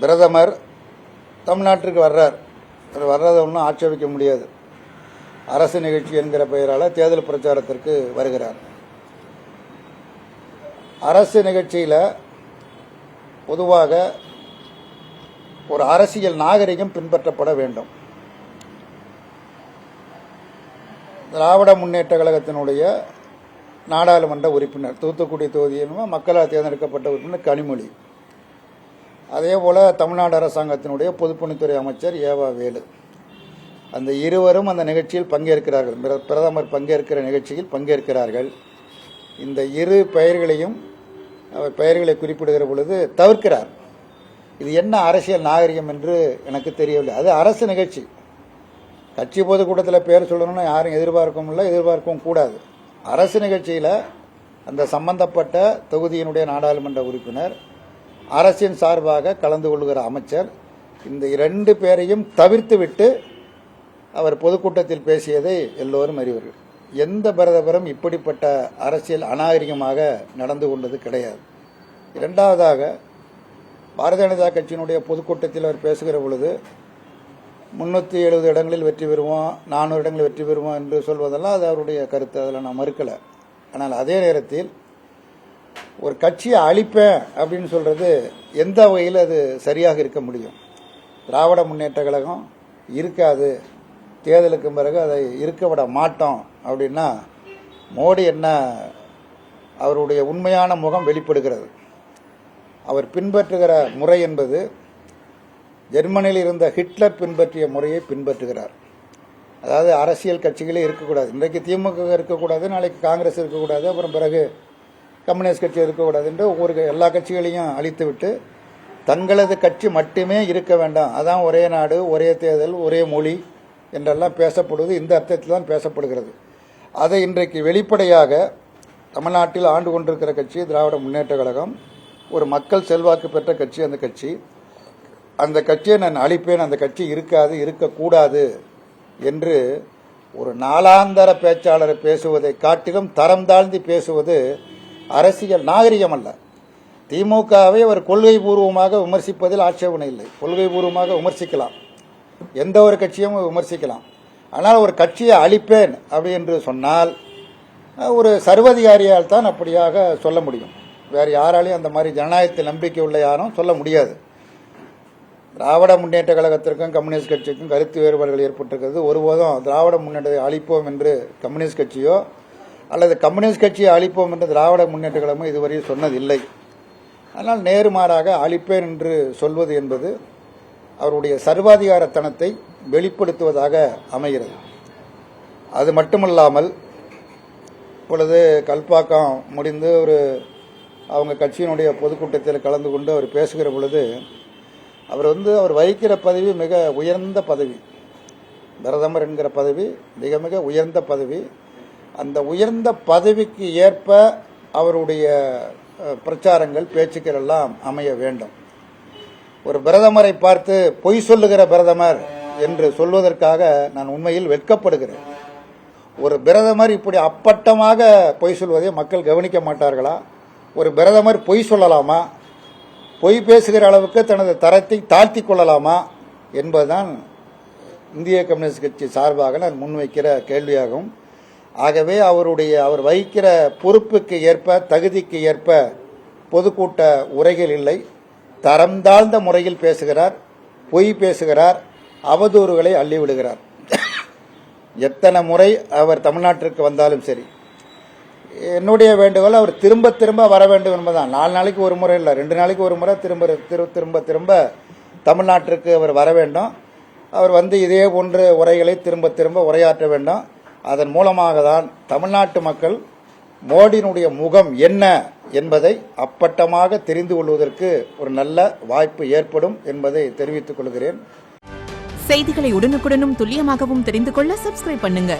பிரதமர் தமிழ்நாட்டிற்கு வர்றதை ஒன்றும் ஆட்சேபிக்க முடியாது. அரசு நிகழ்ச்சி என்கிற பெயரால் தேர்தல் பிரச்சாரத்திற்கு வருகிறார். அரசு நிகழ்ச்சியில் பொதுவாக ஒரு அரசியல் நாகரிகம் பின்பற்றப்பட வேண்டும். திராவிட முன்னேற்ற கழகத்தினுடைய நாடாளுமன்ற உறுப்பினர், தூத்துக்குடி தொகுதியின் மக்களால் தேர்ந்தெடுக்கப்பட்ட உறுப்பினர் கனிமொழி, அதேபோல தமிழ்நாடு அரசாங்கத்தினுடைய பொதுப்பணித்துறை அமைச்சர் ஏவா வேலு, அந்த இருவரும் அந்த நிகழ்ச்சியில் பங்கேற்கிறார்கள். பிரதமர் பங்கேற்கிற நிகழ்ச்சியில் பங்கேற்கிறார்கள். இந்த இரு பெயர்களையும் பெயர்களை குறிப்பிடுகிற பொழுது தவிர்க்கிறார். இது என்ன அரசியல் நாகரிகம் என்று எனக்கு தெரியவில்லை. அது அரசு நிகழ்ச்சி. கட்சி பொதுக்கூட்டத்தில் பேர் சொல்லணும்னு யாரும் எதிர்பார்க்கவும் இல்லை, எதிர்பார்க்கவும் கூடாது. அரசு நிகழ்ச்சியில் அந்த சம்பந்தப்பட்ட தொகுதியினுடைய நாடாளுமன்ற உறுப்பினர், அரசின் சார்பாக கலந்து கொள்கிற அமைச்சர், இந்த இரண்டு பேரையும் தவிர்த்துவிட்டு அவர் பொதுக்கூட்டத்தில் பேசியதை எல்லோரும் அறிவார்கள். எந்த பிரதமரும் இப்படிப்பட்ட அரசியல் அநாகரிகமாக நடந்து கொண்டது கிடையாது. இரண்டாவதாக, பாரதிய ஜனதா கட்சியினுடைய பொதுக்கூட்டத்தில் அவர் பேசுகிற பொழுது 370 இடங்களில் வெற்றி பெறுவோம், 400 இடங்களில் வெற்றி பெறுவோம் என்று சொல்வதெல்லாம் அது அவருடைய கருத்து, அதில் நான் மறுக்கலை. ஆனால் அதே நேரத்தில் ஒரு கட்சியை அழிப்பேன் அப்படின்னு சொல்றது எந்த வகையில் அது சரியாக இருக்க முடியும்? திராவிட முன்னேற்ற கழகம் இருக்காது, தேர்தலுக்கு பிறகு அதை இருக்க விட மாட்டோம் அப்படின்னா மோடி என்ன, அவருடைய உண்மையான முகம் வெளிப்படுகிறது. அவர் பின்பற்றுகிற முறை என்பது ஜெர்மனியில் இருந்த ஹிட்லர் பின்பற்றிய முறையை பின்பற்றுகிறார். அதாவது அரசியல் கட்சிகளே இருக்கக்கூடாது. இன்றைக்கு திமுக இருக்கக்கூடாது, நாளைக்கு காங்கிரஸ் இருக்கக்கூடாது, அப்புறம் பிறகு கம்யூனிஸ்ட் கட்சி இருக்கக்கூடாது என்று எல்லா கட்சிகளையும் அழித்துவிட்டு தங்களது கட்சி மட்டுமே இருக்க வேண்டாம், அதான் ஒரே நாடு, ஒரே தேர்தல், ஒரே மொழி என்றெல்லாம் பேசப்படுவது இந்த அர்த்தத்தில் தான் பேசப்படுகிறது. அதை இன்றைக்கு வெளிப்படையாக தமிழ்நாட்டில் ஆண்டு கொண்டிருக்கிற கட்சி திராவிட முன்னேற்ற கழகம், ஒரு மக்கள் செல்வாக்கு பெற்ற கட்சி. அந்த கட்சியை நான் அழிப்பேன், அந்த கட்சி இருக்காது, இருக்கக்கூடாது என்று ஒரு நாளாந்தர பேச்சாளரை பேசுவதை காட்டிலும் தரம் தாழ்ந்து பேசுவது அரசியல் நாகரிகம் அல்ல. திமுகவை அவர் கொள்கை பூர்வமாக விமர்சிப்பதில் ஆட்சேபனை இல்லை. கொள்கை பூர்வமாக விமர்சிக்கலாம், எந்த ஒரு கட்சியும் விமர்சிக்கலாம். ஆனால் ஒரு கட்சியை அழிப்பேன் அப்படி என்று சொன்னால் ஒரு சர்வதிகாரியால் தான் அப்படியாக சொல்ல முடியும். வேறு யாராலையும் அந்த மாதிரி ஜனநாயகத்தில் நம்பிக்கை உள்ள யாரும் சொல்ல முடியாது. திராவிட முன்னேற்ற கழகத்திற்கும் கம்யூனிஸ்ட் கட்சிக்கும் கருத்து வேறுபாடுகள் ஏற்பட்டிருக்கிறது. ஒருபோதும் திராவிட முன்னேற்றத்தை அழிப்போம் என்று கம்யூனிஸ்ட் கட்சியோ அல்லது கம்யூனிஸ்ட் கட்சியை அழிப்போம் என்று திராவிட முன்னேற்ற கழகமோ இதுவரை சொன்னதில்லை. ஆனால் நேர்மாறாக அழிப்பேன் என்று சொல்வது என்பது அவருடைய சர்வாதிகாரத்தனத்தை வெளிப்படுத்துவதாக அமைகிறது. அது மட்டுமல்லாமல் இப்பொழுது கல்பாக்கம் முடிந்து அவங்க கட்சியினுடைய பொதுக்கூட்டத்தில் கலந்து கொண்டு அவர் பேசுகிற பொழுது அவர் வகிக்கிற பதவி மிக உயர்ந்த பதவி. பிரதமர் என்கிற பதவி மிக மிக உயர்ந்த பதவி. அந்த உயர்ந்த பதவிக்கு ஏற்ப அவருடைய பிரச்சாரங்கள், பேச்சுக்கள் எல்லாம் அமைய வேண்டும். ஒரு பிரதமரை பார்த்து பொய் சொல்லுகிற பிரதமர் என்று சொல்வதற்காக நான் உண்மையில் வெட்கப்படுகிறேன். ஒரு பிரதமர் இப்படி அப்பட்டமாக பொய் சொல்வதை மக்கள் கவனிக்க மாட்டார்களா? ஒரு பிரதமர் பொய் சொல்லலாமா? பொய் பேசுகிற அளவுக்கு தனது தரத்தை தாழ்த்தி கொள்ளலாமா என்பதுதான் இந்திய கம்யூனிஸ்ட் கட்சி சார்பாக நான் முன்வைக்கிற கேள்வியாகும். ஆகவே அவர் வகிக்கிற பொறுப்புக்கு ஏற்ப, தகுதிக்கு ஏற்ப பொதுக்கூட்ட உரைகள் இல்லை. தரம் தாழ்ந்த முறையில் பேசுகிறார், பொய் பேசுகிறார், அவதூறுகளை அள்ளிவிடுகிறார். எத்தனை முறை அவர் தமிழ்நாட்டிற்கு வந்தாலும் சரி, என்னுடைய வேண்டுகோள் அவர் திரும்ப திரும்ப வர வேண்டும் என்பதுதான். 4 நாளைக்கு ஒரு முறை இல்லை, 2 நாளைக்கு ஒரு முறை திரும்ப திரும்ப தமிழ்நாட்டிற்கு அவர் வர வேண்டும். அவர் வந்து இதே போன்ற உரைகளை திரும்ப திரும்ப உரையாற்ற வேண்டும். அதன் மூலமாக தான் தமிழ்நாட்டு மக்கள் மோடியினுடைய முகம் என்ன என்பதை அப்பட்டமாக தெரிந்து கொள்வதற்கு ஒரு நல்ல வாய்ப்பு ஏற்படும் என்பதை தெரிவித்துக் கொள்கிறேன். செய்திகளை உடனுக்குடனும் துல்லியமாகவும் தெரிந்து கொள்ள சப்ஸ்கிரைப் பண்ணுங்க.